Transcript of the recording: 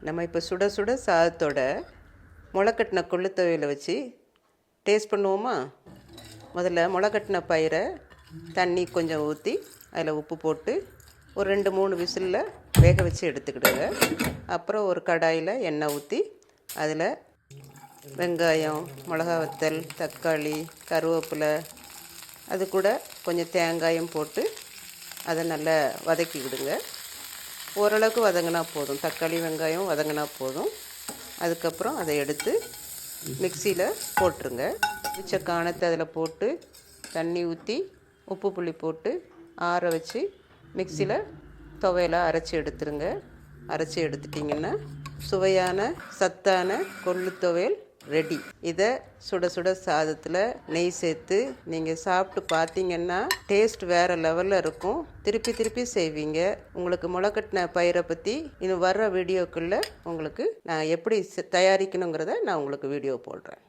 நம்ம இப்போ சுட சுட சாதத்தோட முளைக்கட்டின கொள்ளு துவையலை வச்சு டேஸ்ட் பண்ணுவோமா? முதல்ல முளைக்கட்டின பயிரை தண்ணி கொஞ்சம் ஊற்றி அதில் உப்பு போட்டு ஒரு 2-3 விசிலில் வேக வச்சு எடுத்துக்கிடுங்க. அப்புறம் ஒரு கடாயில் எண்ணெய் ஊற்றி அதில் வெங்காயம், மிளகா வத்தல், தக்காளி, கருவேப்பிலை, அது கூட கொஞ்சம் தேங்காயும் போட்டு அதை நல்லா வதக்கிக்கிடுங்க. ஓரளவுக்கு வதங்கினா போதும், தக்காளி வெங்காயம் வதங்கினா போதும். அதுக்கப்புறம் அதை எடுத்து மிக்சியில் போட்டுருங்க. மிச்ச காணத்தை அதில் போட்டு தண்ணி ஊற்றி உப்பு புளி போட்டு ஆற வச்சு மிக்சியில் துவையலாக அரைச்சி எடுத்துருங்க. அரைச்சி எடுத்துட்டிங்கன்னா சுவையான சத்தான கொள்ளு துவையல் ரெடி. இதை சுட சுட சாதத்தில் நெய் சேர்த்து நீங்கள் சாப்பிட்டு பார்த்தீங்கன்னா டேஸ்ட் வேறு லெவலில் இருக்கும். திருப்பி திருப்பி செய்வீங்க. உங்களுக்கு முளைக்கட்டின பயிரை பற்றி இன்னும் வர்ற வீடியோக்குள்ளே உங்களுக்கு நான் எப்படி தயாரிக்கணுங்கிறத நான் உங்களுக்கு வீடியோ போடுறேன்.